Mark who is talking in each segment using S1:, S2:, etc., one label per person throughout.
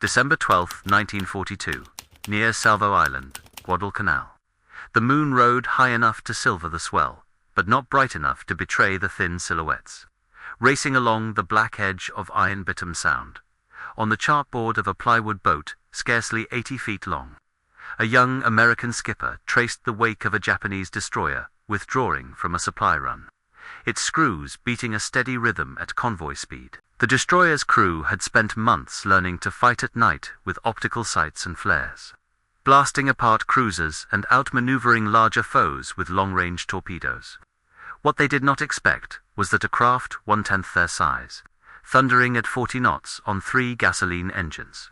S1: December 12, 1942, near Salvo Island, Guadalcanal. The moon rode high enough to silver the swell, but not bright enough to betray the thin silhouettes. Racing along the black edge of Iron Bitum Sound, on the chartboard of a plywood boat scarcely 80 feet long, a young American skipper traced the wake of a Japanese destroyer withdrawing from a supply run, its screws beating a steady rhythm at convoy speed. The destroyer's crew had spent months learning to fight at night with optical sights and flares, blasting apart cruisers and outmaneuvering larger foes with long-range torpedoes. What they did not expect was that a craft 1/10 their size, thundering at 40 knots on 3 gasoline engines,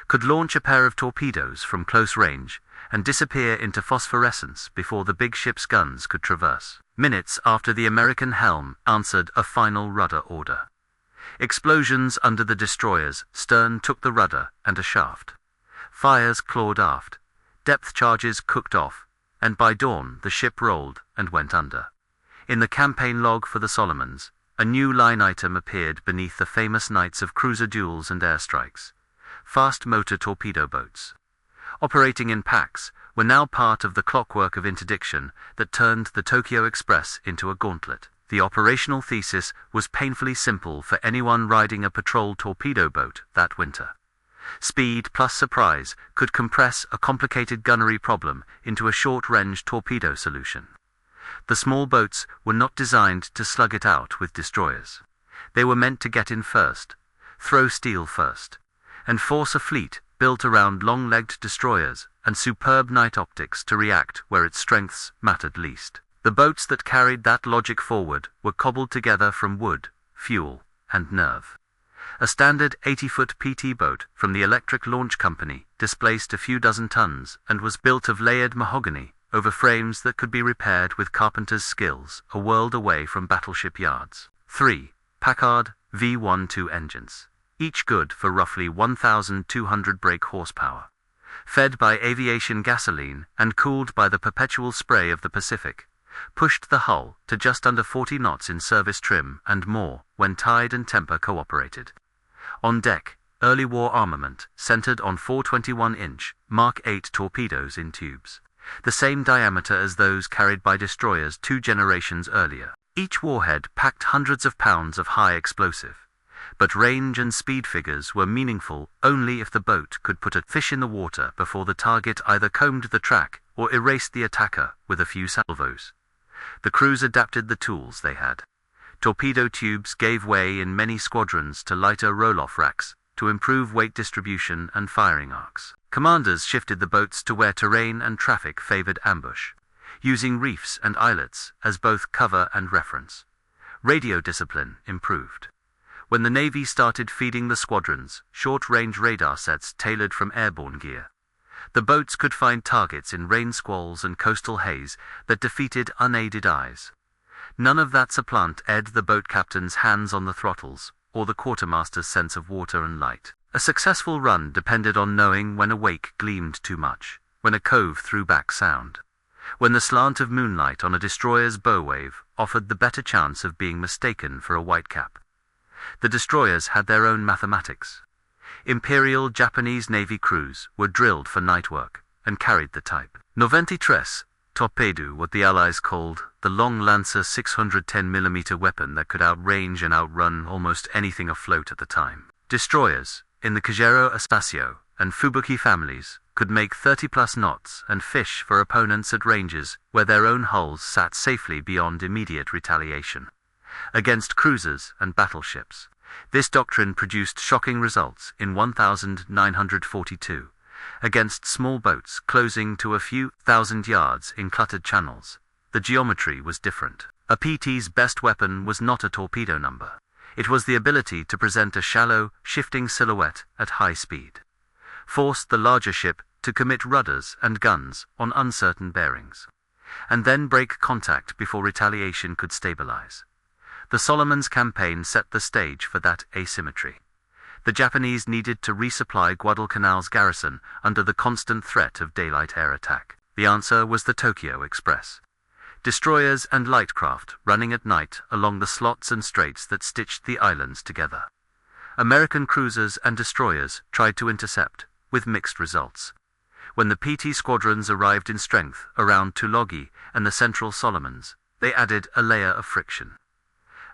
S1: could launch a pair of torpedoes from close range and disappear into phosphorescence before the big ship's guns could traverse. Minutes after the American helm answered a final rudder order, explosions under the destroyer's stern took the rudder and a shaft. Fires clawed aft, depth charges cooked off, and by dawn the ship rolled and went under. In the campaign log for the Solomons, a new line item appeared beneath the famous nights of cruiser duels and airstrikes. Fast motor torpedo boats, operating in packs, were now part of the clockwork of interdiction that turned the Tokyo Express into a gauntlet. The operational thesis was painfully simple for anyone riding a patrol torpedo boat that winter. Speed plus surprise could compress a complicated gunnery problem into a short-range torpedo solution. The small boats were not designed to slug it out with destroyers. They were meant to get in first, throw steel first, and force a fleet built around long-legged destroyers and superb night optics to react where its strengths mattered least. The boats that carried that logic forward were cobbled together from wood, fuel, and nerve. A standard 80-foot PT boat from the Electric Launch Company displaced a few dozen tons and was built of layered mahogany over frames that could be repaired with carpenter's skills a world away from battleship yards. 3 Packard V12 engines, each good for roughly 1,200 brake horsepower, fed by aviation gasoline and cooled by the perpetual spray of the Pacific, pushed the hull to just under 40 knots in service trim and more when tide and temper cooperated. On deck, early war armament centered on 421-inch Mark 8 torpedoes in tubes, the same diameter as those carried by destroyers 2 generations earlier. Each warhead packed hundreds of pounds of high explosive, but range and speed figures were meaningful only if the boat could put a fish in the water before the target either combed the track or erased the attacker with a few salvos. The crews adapted the tools they had. Torpedo tubes gave way in many squadrons to lighter roll-off racks to improve weight distribution and firing arcs. Commanders shifted the boats to where terrain and traffic favored ambush, using reefs and islets as both cover and reference. Radio discipline improved. When the Navy started feeding the squadrons short-range radar sets tailored from airborne gear, the boats could find targets in rain squalls and coastal haze that defeated unaided eyes. None of that supplanted the boat captain's hands on the throttles or the quartermaster's sense of water and light. A successful run depended on knowing when a wake gleamed too much, when a cove threw back sound, when the slant of moonlight on a destroyer's bow wave offered the better chance of being mistaken for a whitecap. The destroyers had their own mathematics. Imperial Japanese Navy crews were drilled for night work and carried the type 93 Torpedo, what the Allies called the Long Lancer 610mm weapon that could outrange and outrun almost anything afloat at the time. Destroyers, in the Kajero Espacio and Fubuki families, could make 30-plus knots and fish for opponents at ranges where their own hulls sat safely beyond immediate retaliation. Against cruisers and battleships, this doctrine produced shocking results in 1942. Against small boats closing to a few thousand yards in cluttered channels, the geometry was different. A PT's best weapon was not a torpedo number. It was the ability to present a shallow, shifting silhouette at high speed, force the larger ship to commit rudders and guns on uncertain bearings, and then break contact before retaliation could stabilize. The Solomons campaign set the stage for that asymmetry. The Japanese needed to resupply Guadalcanal's garrison under the constant threat of daylight air attack. The answer was the Tokyo Express. Destroyers and light craft running at night along the slots and straits that stitched the islands together. American cruisers and destroyers tried to intercept, with mixed results. When the PT squadrons arrived in strength around Tulagi and the Central Solomons, they added a layer of friction.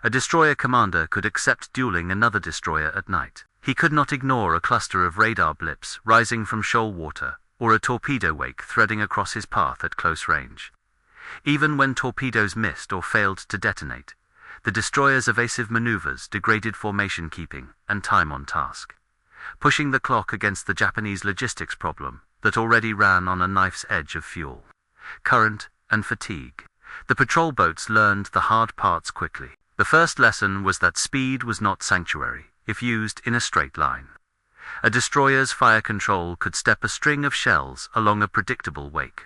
S1: A destroyer commander could accept dueling another destroyer at night. He could not ignore a cluster of radar blips rising from shoal water, or a torpedo wake threading across his path at close range. Even when torpedoes missed or failed to detonate, the destroyer's evasive maneuvers degraded formation keeping and time on task, pushing the clock against the Japanese logistics problem that already ran on a knife's edge of fuel, current, and fatigue. The patrol boats learned the hard parts quickly. The first lesson was that speed was not sanctuary if used in a straight line. A destroyer's fire control could step a string of shells along a predictable wake,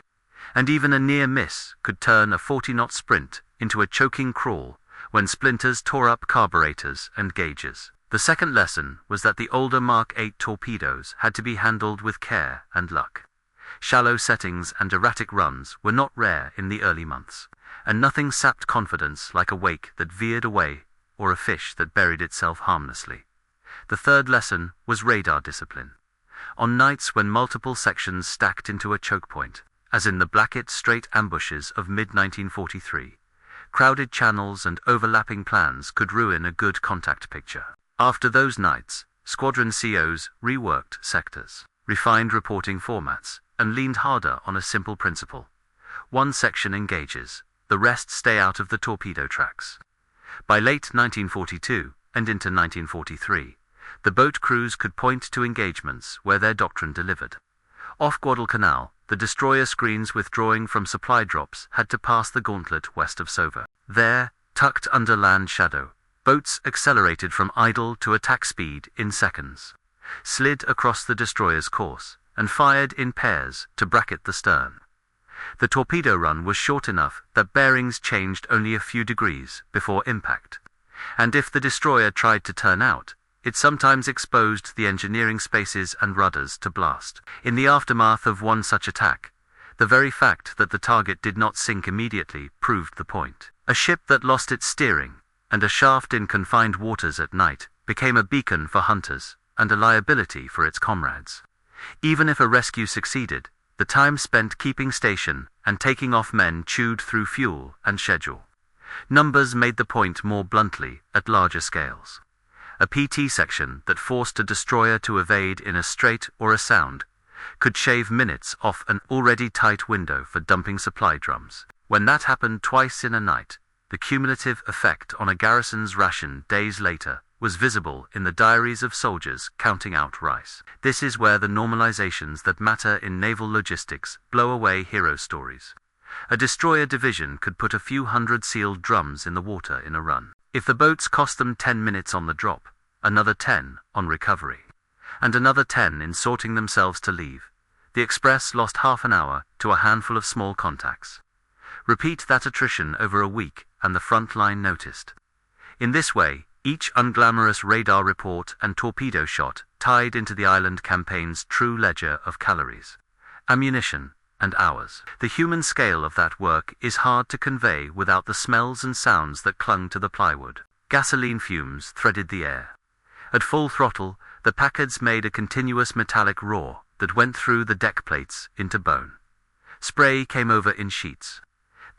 S1: and even a near miss could turn a 40-knot sprint into a choking crawl when splinters tore up carburetors and gauges. The second lesson was that the older Mark 8 torpedoes had to be handled with care and luck. Shallow settings and erratic runs were not rare in the early months, and nothing sapped confidence like a wake that veered away or a fish that buried itself harmlessly. The third lesson was radar discipline. On nights when multiple sections stacked into a choke point, as in the Blackett Strait ambushes of mid-1943, crowded channels and overlapping plans could ruin a good contact picture. After those nights, squadron COs reworked sectors, refined reporting formats, and leaned harder on a simple principle. One section engages, the rest stay out of the torpedo tracks. By late 1942 and into 1943, the boat crews could point to engagements where their doctrine delivered. Off Guadalcanal, the destroyer screens withdrawing from supply drops had to pass the gauntlet west of Sova. There, tucked under land shadow, boats accelerated from idle to attack speed in seconds, slid across the destroyer's course, and fired in pairs to bracket the stern. The torpedo run was short enough that bearings changed only a few degrees before impact, and if the destroyer tried to turn out, it sometimes exposed the engineering spaces and rudders to blast. In the aftermath of one such attack, the very fact that the target did not sink immediately proved the point. A ship that lost its steering, and a shaft in confined waters at night, became a beacon for hunters, and a liability for its comrades. Even if a rescue succeeded, the time spent keeping station and taking off men chewed through fuel and schedule. Numbers made the point more bluntly at larger scales. A PT section that forced a destroyer to evade in a straight or a sound could shave minutes off an already tight window for dumping supply drums. When that happened twice in a night, the cumulative effect on a garrison's ration days later was visible in the diaries of soldiers counting out rice. This is where the normalizations that matter in naval logistics blow away hero stories. A destroyer division could put a few hundred sealed drums in the water in a run. If the boats cost them 10 minutes on the drop, another 10 on recovery, and another 10 in sorting themselves to leave, the Express lost half an hour to a handful of small contacts. Repeat that attrition over a week and the front line noticed. In this way, each unglamorous radar report and torpedo shot tied into the island campaign's true ledger of calories, ammunition, and hours. The human scale of that work is hard to convey without the smells and sounds that clung to the plywood. Gasoline fumes threaded the air. At full throttle, the Packards made a continuous metallic roar that went through the deck plates into bone. Spray came over in sheets.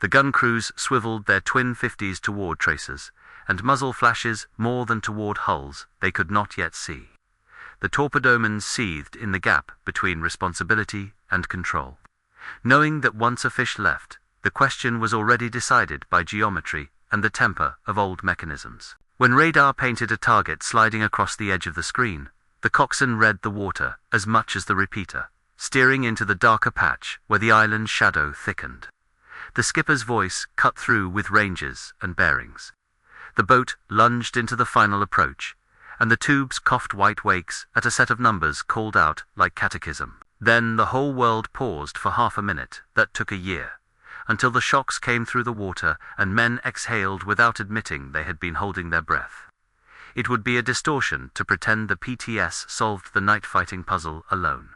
S1: The gun crews swiveled their twin 50s toward tracers, and muzzle flashes more than toward hulls they could not yet see. The torpedomen seethed in the gap between responsibility and control, knowing that once a fish left, the question was already decided by geometry and the temper of old mechanisms. When radar painted a target sliding across the edge of the screen, the coxswain read the water as much as the repeater, steering into the darker patch where the island's shadow thickened. The skipper's voice cut through with ranges and bearings. The boat lunged into the final approach, and the tubes coughed white wakes at a set of numbers called out like catechism. Then the whole world paused for half a minute that took a year, until the shocks came through the water and men exhaled without admitting they had been holding their breath. It would be a distortion to pretend the PTS solved the night-fighting puzzle alone.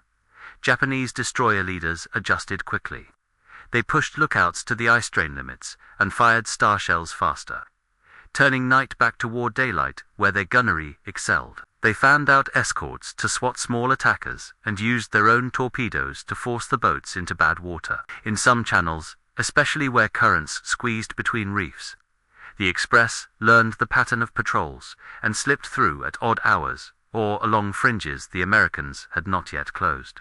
S1: Japanese destroyer leaders adjusted quickly. They pushed lookouts to the eye strain limits and fired star shells faster, turning night back toward daylight where their gunnery excelled. They fanned out escorts to swat small attackers and used their own torpedoes to force the boats into bad water. In some channels, especially where currents squeezed between reefs, the Express learned the pattern of patrols and slipped through at odd hours or along fringes the Americans had not yet closed.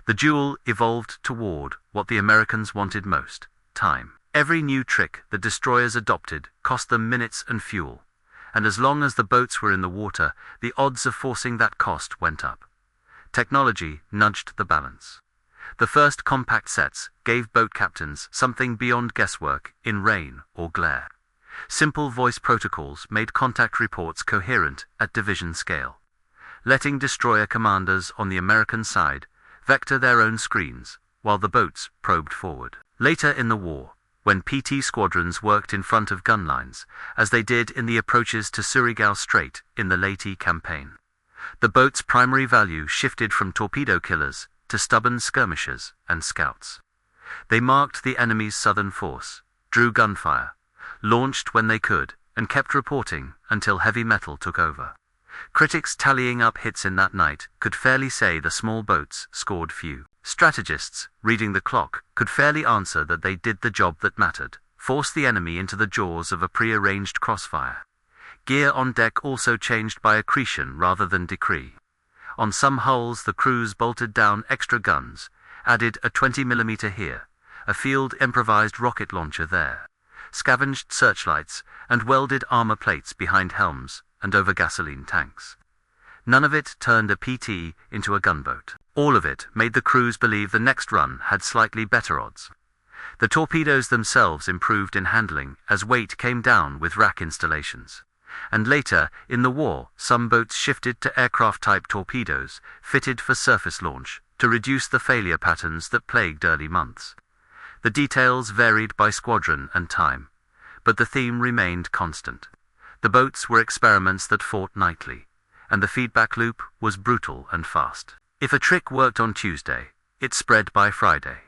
S1: The duel evolved toward what the Americans wanted most: time. Every new trick the destroyers adopted cost them minutes and fuel, and as long as the boats were in the water, the odds of forcing that cost went up. Technology nudged the balance. The first compact sets gave boat captains something beyond guesswork in rain or glare. Simple voice protocols made contact reports coherent at division scale, letting destroyer commanders on the American side vector their own screens while the boats probed forward. Later in the war, when PT squadrons worked in front of gun lines, as they did in the approaches to Surigao Strait in the Leyte campaign, the boat's primary value shifted from torpedo killers to stubborn skirmishers and scouts. They marked the enemy's southern force, drew gunfire, launched when they could, and kept reporting until heavy metal took over. Critics tallying up hits in that night could fairly say the small boats scored few. Strategists, reading the clock, could fairly answer that they did the job that mattered: force the enemy into the jaws of a pre-arranged crossfire. Gear on deck also changed by accretion rather than decree. On some hulls the crews bolted down extra guns, added a 20mm here, a field improvised rocket launcher there, scavenged searchlights, and welded armor plates behind helms and over gasoline tanks. None of it turned a PT into a gunboat. All of it made the crews believe the next run had slightly better odds. The torpedoes themselves improved in handling as weight came down with rack installations. And later, in the war, some boats shifted to aircraft-type torpedoes, fitted for surface launch, to reduce the failure patterns that plagued early months. The details varied by squadron and time, but the theme remained constant. The boats were experiments that fought nightly, and the feedback loop was brutal and fast. If a trick worked on Tuesday, it spread by Friday.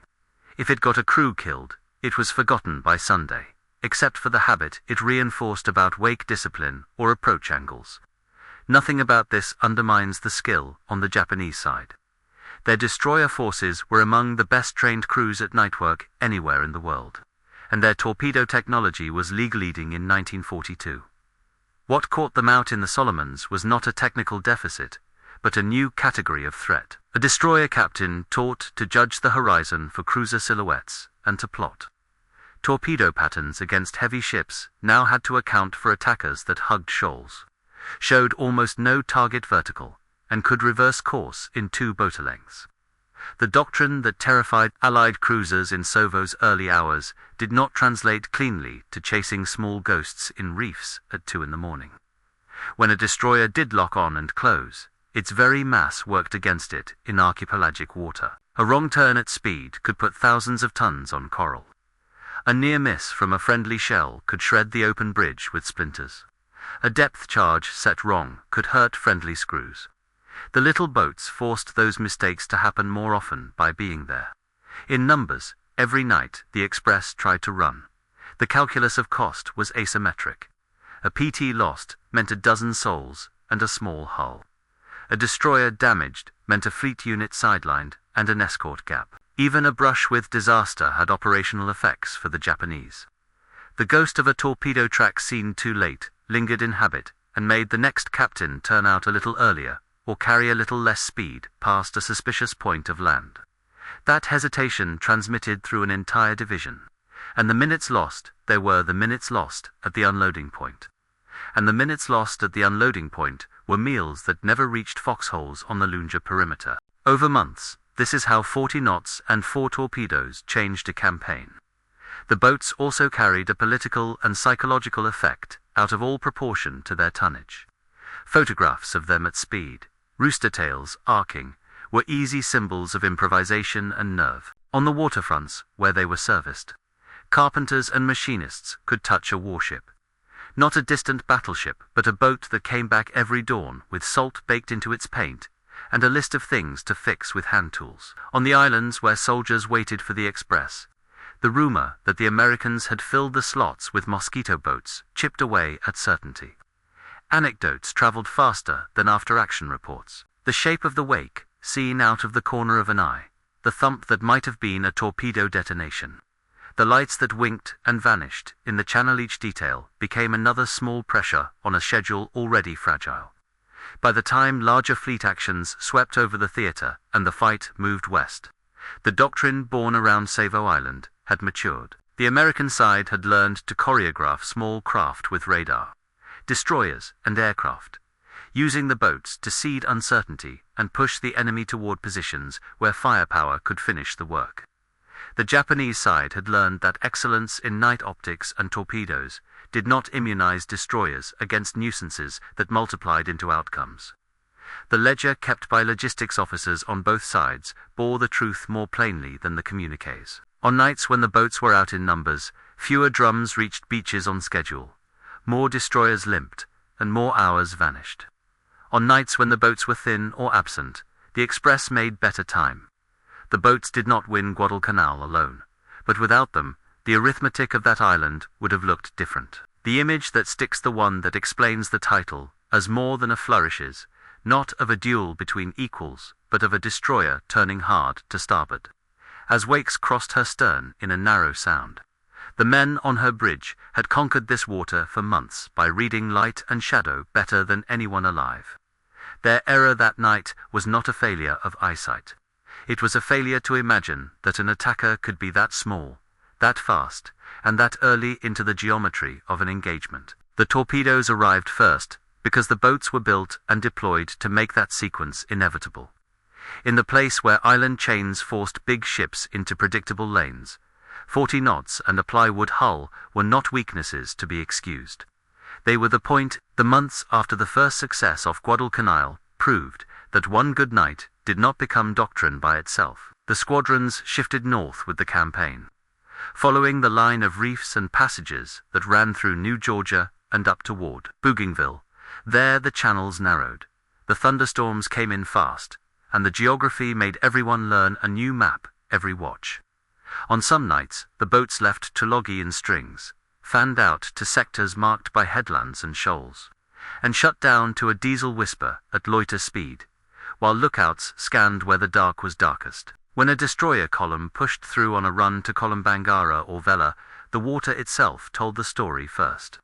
S1: If it got a crew killed, it was forgotten by Sunday, except for the habit it reinforced about wake discipline or approach angles. Nothing about this undermines the skill on the Japanese side. Their destroyer forces were among the best trained crews at night work anywhere in the world, and their torpedo technology was league-leading in 1942. What caught them out in the Solomons was not a technical deficit, but a new category of threat. A destroyer captain taught to judge the horizon for cruiser silhouettes and to plot. Torpedo patterns against heavy ships now had to account for attackers that hugged shoals, showed almost no target vertical, and could reverse course in 2 boater lengths. The doctrine that terrified Allied cruisers in Sovo's early hours did not translate cleanly to chasing small ghosts in reefs at 2 in the morning. When a destroyer did lock on and close, its very mass worked against it in archipelagic water. A wrong turn at speed could put thousands of tons on coral. A near miss from a friendly shell could shred the open bridge with splinters. A depth charge set wrong could hurt friendly screws. The little boats forced those mistakes to happen more often by being there. In numbers, every night the Express tried to run. The calculus of cost was asymmetric. A PT lost meant a dozen souls and a small hull. A destroyer damaged meant a fleet unit sidelined and an escort gap. Even a brush with disaster had operational effects for the Japanese. The ghost of a torpedo track seen too late lingered in habit and made the next captain turn out a little earlier or carry a little less speed past a suspicious point of land. That hesitation transmitted through an entire division, and the minutes lost, there were the minutes lost at the unloading point. And the minutes lost at the unloading point were meals that never reached foxholes on the Lunga perimeter. Over months, this is how 40 knots and 4 torpedoes changed a campaign. The boats also carried a political and psychological effect out of all proportion to their tonnage. Photographs of them at speed, rooster tails arcing, were easy symbols of improvisation and nerve. On the waterfronts, where they were serviced, carpenters and machinists could touch a warship. Not a distant battleship, but a boat that came back every dawn with salt baked into its paint and a list of things to fix with hand tools. On the islands where soldiers waited for the Express, the rumor that the Americans had filled the slots with mosquito boats chipped away at certainty. Anecdotes traveled faster than after-action reports. The shape of the wake, seen out of the corner of an eye, the thump that might have been a torpedo detonation. The lights that winked and vanished in the channel, each detail became another small pressure on a schedule already fragile. By the time larger fleet actions swept over the theater and the fight moved west, the doctrine born around Savo Island had matured. The American side had learned to choreograph small craft with radar, destroyers and aircraft, using the boats to seed uncertainty and push the enemy toward positions where firepower could finish the work. The Japanese side had learned that excellence in night optics and torpedoes did not immunize destroyers against nuisances that multiplied into outcomes. The ledger kept by logistics officers on both sides bore the truth more plainly than the communiques. On nights when the boats were out in numbers, fewer drums reached beaches on schedule, more destroyers limped, and more hours vanished. On nights when the boats were thin or absent, the express made better time. The boats did not win Guadalcanal alone, but without them, the arithmetic of that island would have looked different. The image that sticks, the one that explains the title as more than a flourish, is not of a duel between equals, but of a destroyer turning hard to starboard, as wakes crossed her stern in a narrow sound. The men on her bridge had conquered this water for months by reading light and shadow better than anyone alive. Their error that night was not a failure of eyesight. It was a failure to imagine that an attacker could be that small, that fast, and that early into the geometry of an engagement. The torpedoes arrived first because the boats were built and deployed to make that sequence inevitable. In the place where island chains forced big ships into predictable lanes, 40 knots and a plywood hull were not weaknesses to be excused. They were the point. The months after the first success off Guadalcanal proved that one good night did not become doctrine by itself. The squadrons shifted north with the campaign, following the line of reefs and passages that ran through New Georgia and up toward Bougainville. There the channels narrowed, the thunderstorms came in fast, and the geography made everyone learn a new map every watch. On some nights, the boats left Tulagi in strings, fanned out to sectors marked by headlands and shoals, and shut down to a diesel whisper at loiter speed, while lookouts scanned where the dark was darkest. When a destroyer column pushed through on a run to Columbangara or Vela, the water itself told the story first.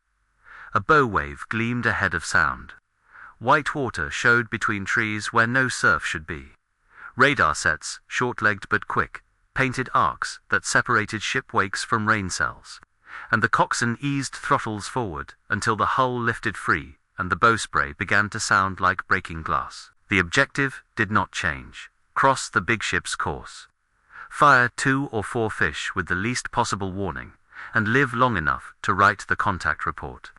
S1: A bow wave gleamed ahead of sound. White water showed between trees where no surf should be. Radar sets, short-legged but quick, painted arcs that separated ship wakes from rain cells, and the coxswain eased throttles forward until the hull lifted free and the bowspray began to sound like breaking glass. The objective did not change: cross the big ship's course, fire 2 or 4 fish with the least possible warning, and live long enough to write the contact report.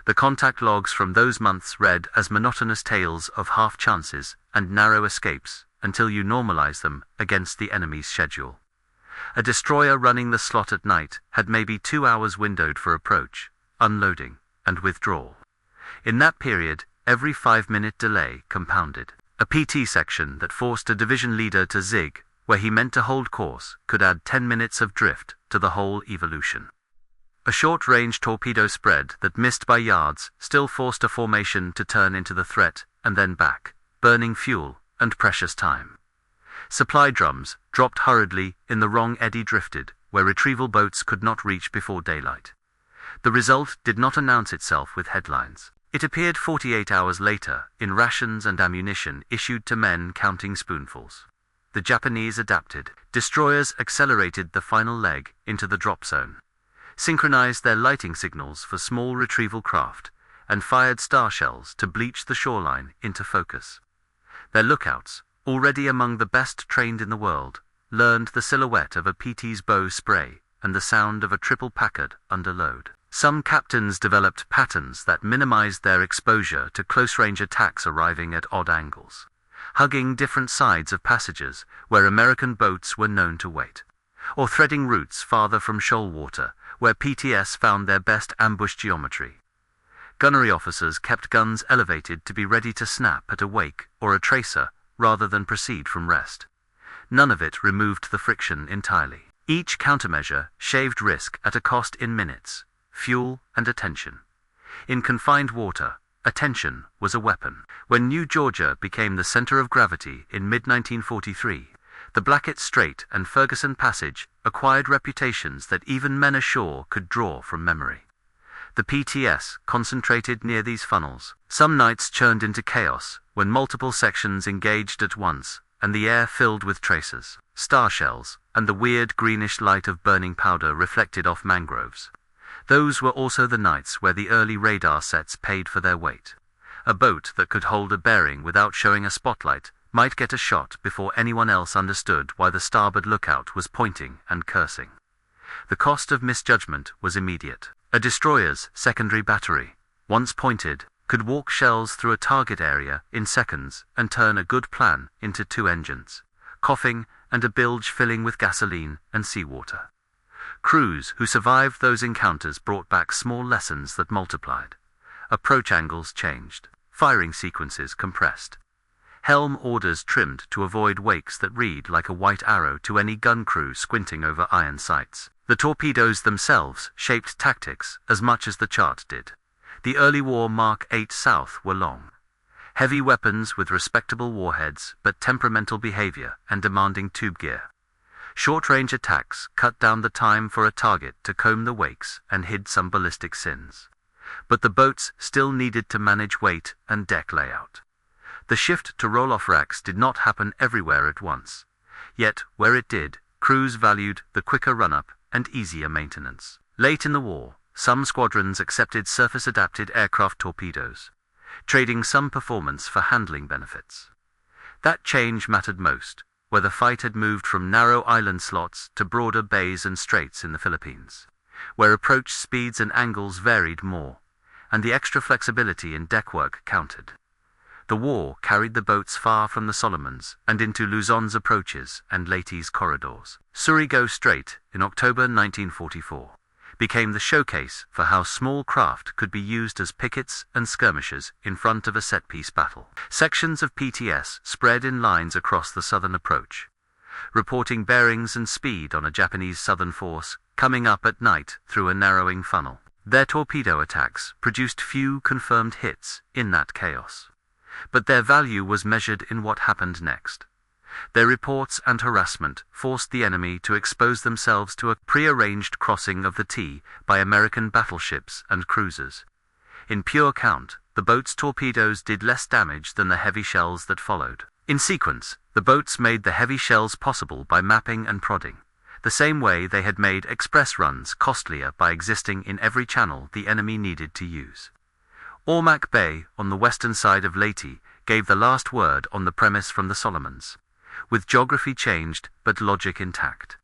S1: The contact logs from those months read as monotonous tales of half chances and narrow escapes until you normalize them against the enemy's schedule. A destroyer running the slot at night had maybe 2 hours windowed for approach, unloading, and withdrawal. In that period, every 5-minute delay compounded. A PT section that forced a division leader to zig where he meant to hold course could add 10 minutes of drift to the whole evolution. A short-range torpedo spread that missed by yards still forced a formation to turn into the threat and then back, burning fuel and precious time. Supply drums dropped hurriedly in the wrong eddy, drifted where retrieval boats could not reach before daylight. The result did not announce itself with headlines. It appeared 48 hours later in rations and ammunition issued to men counting spoonfuls. The Japanese adapted. Destroyers accelerated the final leg into the drop zone, synchronized their lighting signals for small retrieval craft, and fired star shells to bleach the shoreline into focus. Their lookouts, already among the best trained in the world, learned the silhouette of a PT's bow spray and the sound of a triple Packard under load. Some captains developed patterns that minimized their exposure to close-range attacks arriving at odd angles, hugging different sides of passages where American boats were known to wait, or threading routes farther from shoal water where PTS found their best ambush geometry. Gunnery officers kept guns elevated to be ready to snap at a wake or a tracer rather than proceed from rest. None of it removed the friction entirely. Each countermeasure shaved risk at a cost in minutes, fuel and attention. In confined water, attention was a weapon. When New Georgia became the center of gravity in mid-1943, the Blackett Strait and Ferguson Passage acquired reputations that even men ashore could draw from memory. The PTS concentrated near these funnels. Some nights churned into chaos when multiple sections engaged at once and the air filled with tracers, star shells, and the weird greenish light of burning powder reflected off mangroves. Those were also the nights where the early radar sets paid for their weight. A boat that could hold a bearing without showing a spotlight might get a shot before anyone else understood why the starboard lookout was pointing and cursing. The cost of misjudgment was immediate. A destroyer's secondary battery, once pointed, could walk shells through a target area in seconds and turn a good plan into 2 engines, coughing and a bilge filling with gasoline and seawater. Crews who survived those encounters brought back small lessons that multiplied. Approach angles changed, firing sequences compressed. Helm orders trimmed to avoid wakes that read like a white arrow to any gun crew squinting over iron sights. The torpedoes themselves shaped tactics as much as the chart did. The early war Mark 8 South were long. Heavy weapons with respectable warheads but temperamental behavior and demanding tube gear. Short-range attacks cut down the time for a target to comb the wakes and hid some ballistic sins. But the boats still needed to manage weight and deck layout. The shift to roll-off racks did not happen everywhere at once. Yet, where it did, crews valued the quicker run-up and easier maintenance. Late in the war, some squadrons accepted surface-adapted aircraft torpedoes, trading some performance for handling benefits. That change mattered most, where the fight had moved from narrow island slots to broader bays and straits in the Philippines, where approach speeds and angles varied more, and the extra flexibility in deckwork counted. The war carried the boats far from the Solomons and into Luzon's approaches and Leyte's corridors. Surigao Strait, in October 1944, became the showcase for how small craft could be used as pickets and skirmishers in front of a set-piece battle. Sections of PTS spread in lines across the southern approach, reporting bearings and speed on a Japanese southern force coming up at night through a narrowing funnel. Their torpedo attacks produced few confirmed hits in that chaos, but their value was measured in what happened next. Their reports and harassment forced the enemy to expose themselves to a prearranged crossing of the T by American battleships and cruisers. In pure count, the boats' torpedoes did less damage than the heavy shells that followed. In sequence, the boats made the heavy shells possible by mapping and prodding, the same way they had made express runs costlier by existing in every channel the enemy needed to use. Ormoc Bay, on the western side of Leyte, gave the last word on the premise from the Solomons, with geography changed but logic intact.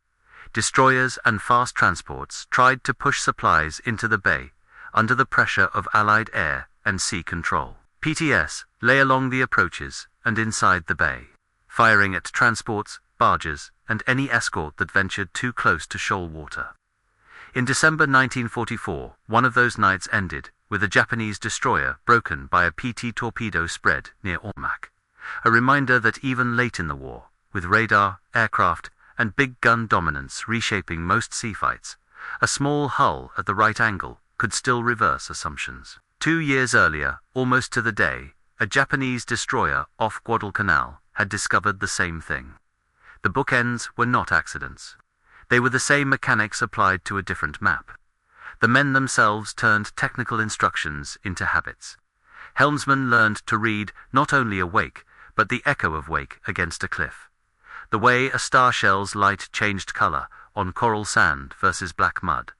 S1: Destroyers and fast transports tried to push supplies into the bay, under the pressure of Allied air and sea control. PTS lay along the approaches and inside the bay, firing at transports, barges, and any escort that ventured too close to shoal water. In December 1944, one of those nights ended with a Japanese destroyer broken by a PT torpedo spread near Ormoc, a reminder that even late in the war, with radar, aircraft, and big gun dominance reshaping most sea fights, a small hull at the right angle could still reverse assumptions. 2 years earlier, almost to the day, a Japanese destroyer off Guadalcanal had discovered the same thing. The bookends were not accidents. They were the same mechanics applied to a different map. The men themselves turned technical instructions into habits. Helmsmen learned to read not only a wake, but the echo of wake against a cliff. The way a star shell's light changed color on coral sand versus black mud.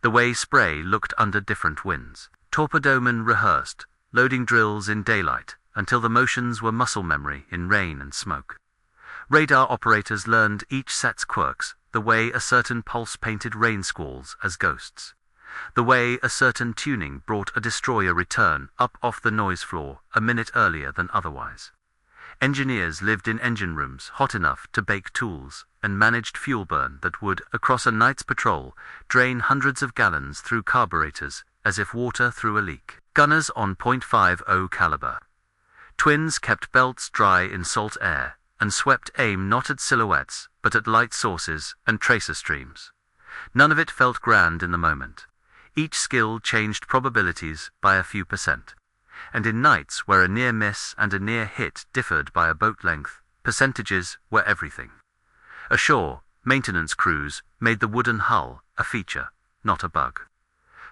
S1: The way spray looked under different winds. Torpedomen rehearsed, loading drills in daylight, until the motions were muscle memory in rain and smoke. Radar operators learned each set's quirks, the way a certain pulse painted rain squalls as ghosts. The way a certain tuning brought a destroyer return up off the noise floor a minute earlier than otherwise. Engineers lived in engine rooms hot enough to bake tools and managed fuel burn that would, across a night's patrol, drain hundreds of gallons through carburetors as if water through a leak. Gunners on .50 caliber. Twins kept belts dry in salt air and swept aim not at silhouettes but at light sources and tracer streams. None of it felt grand in the moment. Each skill changed probabilities by a few percent. And in nights where a near miss and a near hit differed by a boat length, percentages were everything. Ashore, maintenance crews made the wooden hull a feature, not a bug.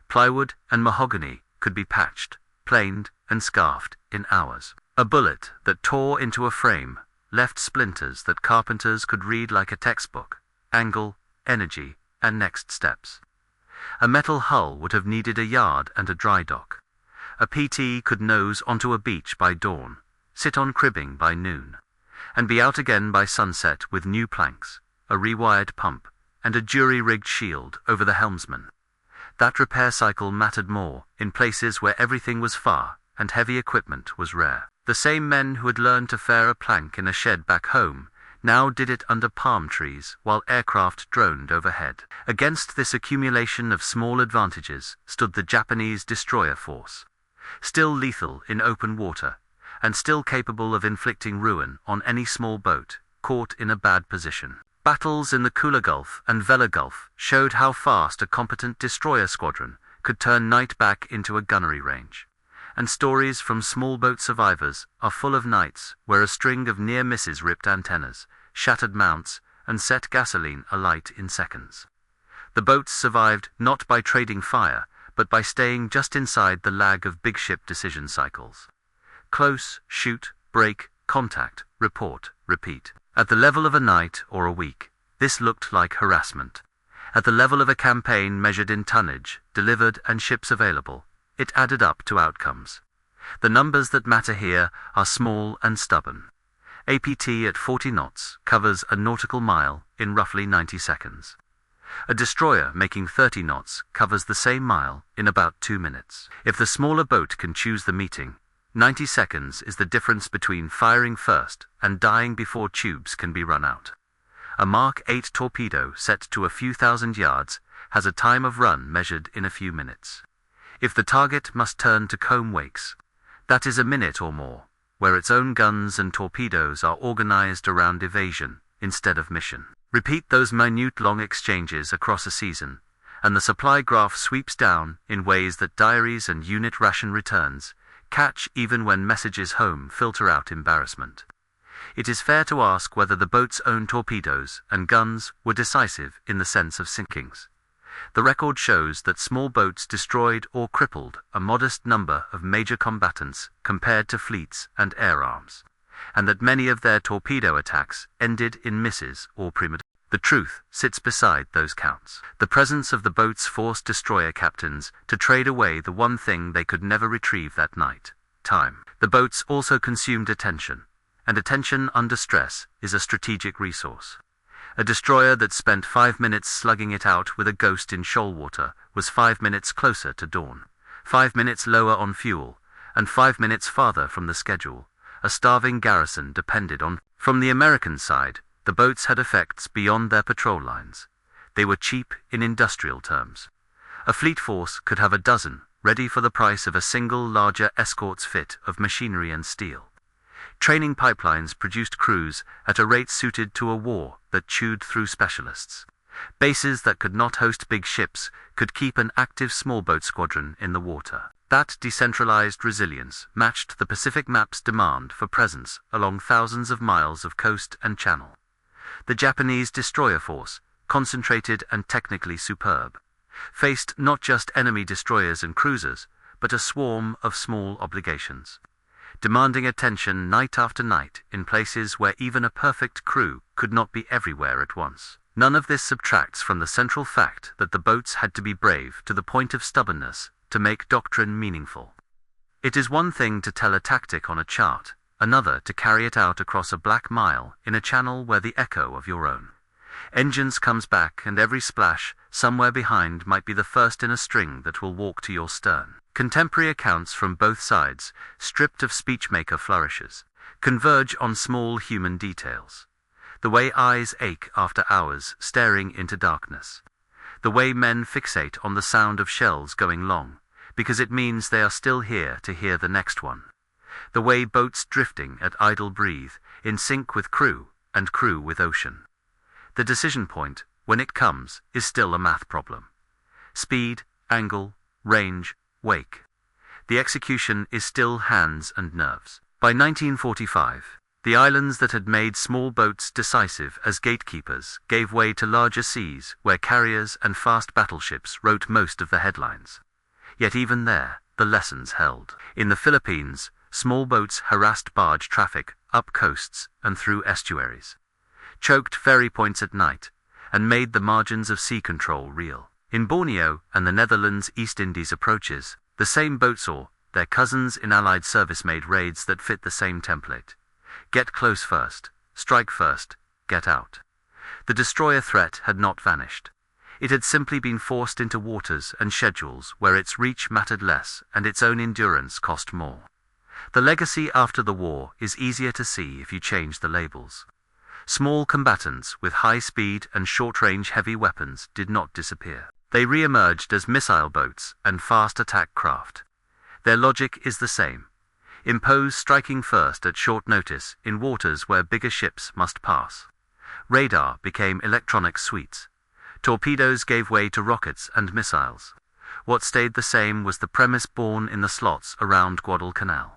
S1: Plywood and mahogany could be patched, planed, and scarfed in hours. A bullet that tore into a frame left splinters that carpenters could read like a textbook: angle, energy, and next steps. A metal hull would have needed a yard and a dry dock. A PT could nose onto a beach by dawn, sit on cribbing by noon, and be out again by sunset with new planks, a rewired pump, and a jury-rigged shield over the helmsman. That repair cycle mattered more in places where everything was far and heavy equipment was rare. The same men who had learned to fare a plank in a shed back home now did it under palm trees while aircraft droned overhead. Against this accumulation of small advantages stood the Japanese destroyer force, still lethal in open water, and still capable of inflicting ruin on any small boat caught in a bad position. Battles in the Kula Gulf and Vela Gulf showed how fast a competent destroyer squadron could turn night back into a gunnery range. And stories from small boat survivors are full of nights where a string of near misses ripped antennas, shattered mounts, and set gasoline alight in seconds. The boats survived not by trading fire, but by staying just inside the lag of big ship decision cycles. Close, shoot, break, contact, report, repeat. At the level of a night or a week, this looked like harassment. At the level of a campaign measured in tonnage, delivered and ships available, it added up to outcomes. The numbers that matter here are small and stubborn. APT at 40 knots covers a nautical mile in roughly 90 seconds. A destroyer making 30 knots covers the same mile in about 2 minutes. If the smaller boat can choose the meeting, 90 seconds is the difference between firing first and dying before tubes can be run out. A Mark 8 torpedo set to a few thousand yards has a time of run measured in a few minutes. If the target must turn to comb wakes, that is a minute or more, where its own guns and torpedoes are organized around evasion instead of mission. Repeat those minute long exchanges across a season, and the supply graph sweeps down in ways that diaries and unit ration returns catch even when messages home filter out embarrassment. It is fair to ask whether the boat's own torpedoes and guns were decisive in the sense of sinkings. The record shows that small boats destroyed or crippled a modest number of major combatants compared to fleets and air arms, and that many of their torpedo attacks ended in misses or premature. The truth sits beside those counts. The presence of the boats forced destroyer captains to trade away the one thing they could never retrieve that night: time. The boats also consumed attention, and attention under stress is a strategic resource. A destroyer that spent 5 minutes slugging it out with a ghost in shoal water was 5 minutes closer to dawn, 5 minutes lower on fuel, and 5 minutes farther from the schedule. A starving garrison depended on. From the American side, the boats had effects beyond their patrol lines. They were cheap in industrial terms. A fleet force could have a dozen, ready for the price of a single larger escort's fit of machinery and steel. Training pipelines produced crews at a rate suited to a war that chewed through specialists. Bases that could not host big ships could keep an active small boat squadron in the water. That decentralized resilience matched the Pacific map's demand for presence along thousands of miles of coast and channel. The Japanese destroyer force, concentrated and technically superb, faced not just enemy destroyers and cruisers, but a swarm of small obligations, demanding attention night after night in places where even a perfect crew could not be everywhere at once. None of this subtracts from the central fact that the boats had to be brave to the point of stubbornness to make doctrine meaningful. It is one thing to tell a tactic on a chart, another to carry it out across a black mile in a channel where the echo of your own engines comes back, and every splash somewhere behind might be the first in a string that will walk to your stern. Contemporary accounts from both sides, stripped of speechmaker flourishes, converge on small human details. The way eyes ache after hours staring into darkness. The way men fixate on the sound of shells going long, because it means they are still here to hear the next one. The way boats drifting at idle breathe, in sync with crew, and crew with ocean. The decision point, when it comes, is still a math problem. Speed, angle, range, wake. The execution is still hands and nerves. By 1945, the islands that had made small boats decisive as gatekeepers gave way to larger seas where carriers and fast battleships wrote most of the headlines. Yet even there, the lessons held. In the Philippines, small boats harassed barge traffic up coasts and through estuaries, choked ferry points at night, and made the margins of sea control real. In Borneo and the Netherlands East Indies approaches, the same boats saw their cousins in Allied service-made raids that fit the same template. Get close first, strike first, get out. The destroyer threat had not vanished. It had simply been forced into waters and schedules where its reach mattered less and its own endurance cost more. The legacy after the war is easier to see if you change the labels. Small combatants with high speed and short-range heavy weapons did not disappear. They re-emerged as missile boats and fast attack craft. Their logic is the same. Impose striking first at short notice in waters where bigger ships must pass. Radar became electronic suites. Torpedoes gave way to rockets and missiles. What stayed the same was the premise born in the slots around Guadalcanal.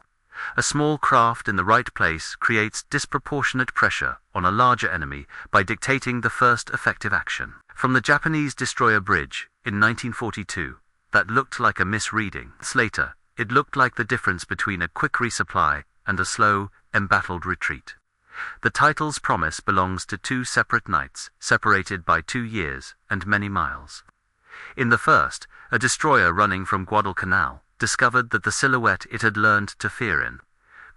S1: A small craft in the right place creates disproportionate pressure on a larger enemy by dictating the first effective action. From the Japanese destroyer bridge in 1942, that looked like a misreading. Later, it looked like the difference between a quick resupply and a slow, embattled retreat. The title's promise belongs to two separate nights, separated by 2 years and many miles. In the first, a destroyer running from Guadalcanal discovered that the silhouette it had learned to fear in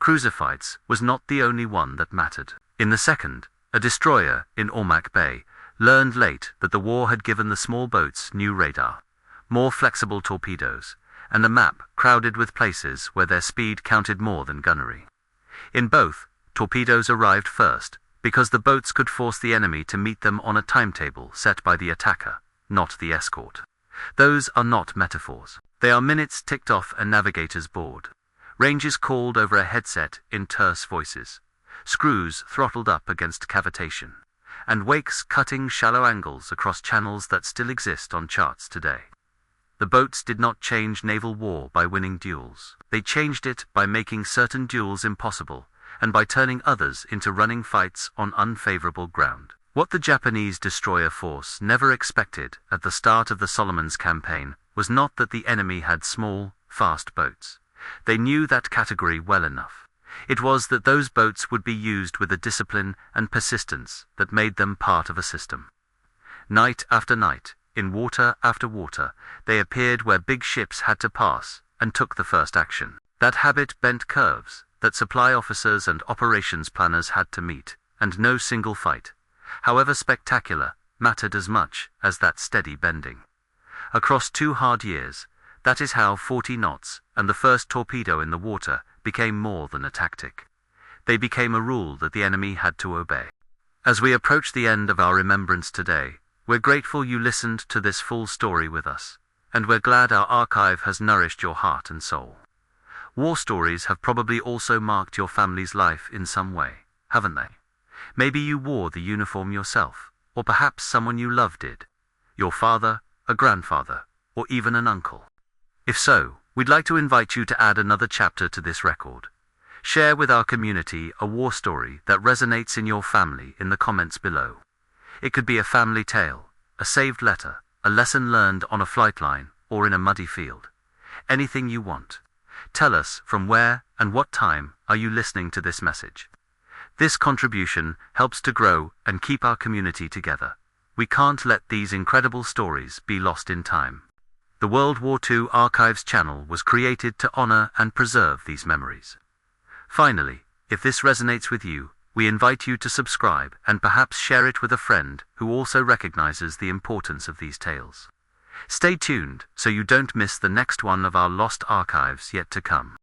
S1: cruiser fights was not the only one that mattered. In the second, a destroyer in Ormoc Bay learned late that the war had given the small boats new radar, more flexible torpedoes, and a map crowded with places where their speed counted more than gunnery. In both, torpedoes arrived first, because the boats could force the enemy to meet them on a timetable set by the attacker, not the escort. Those are not metaphors. They are minutes ticked off a navigator's board. Ranges called over a headset in terse voices. Screws throttled up against cavitation. And wakes cutting shallow angles across channels that still exist on charts today. The boats did not change naval war by winning duels. They changed it by making certain duels impossible, and by turning others into running fights on unfavorable ground. What the Japanese destroyer force never expected at the start of the Solomons campaign was not that the enemy had small, fast boats. They knew that category well enough. It was that those boats would be used with a discipline and persistence that made them part of a system. Night after night, in water after water, they appeared where big ships had to pass and took the first action. That habit bent curves that supply officers and operations planners had to meet, and no single fight, however spectacular, mattered as much as that steady bending. Across 2 hard years, that is how 40 knots and the first torpedo in the water became more than a tactic. They became a rule that the enemy had to obey. As we approach the end of our remembrance today, we're grateful you listened to this full story with us, and we're glad our archive has nourished your heart and soul. War stories have probably also marked your family's life in some way, haven't they? Maybe you wore the uniform yourself, or perhaps someone you loved did. Your father, a grandfather, or even an uncle. If so, we'd like to invite you to add another chapter to this record. Share with our community a war story that resonates in your family in the comments below. It could be a family tale, a saved letter, a lesson learned on a flight line, or in a muddy field. Anything you want. Tell us from where and what time are you listening to this message. This contribution helps to grow and keep our community together. We can't let these incredible stories be lost in time. The World War II Archives channel was created to honor and preserve these memories. Finally, if this resonates with you, we invite you to subscribe and perhaps share it with a friend who also recognizes the importance of these tales. Stay tuned so you don't miss the next one of our lost archives yet to come.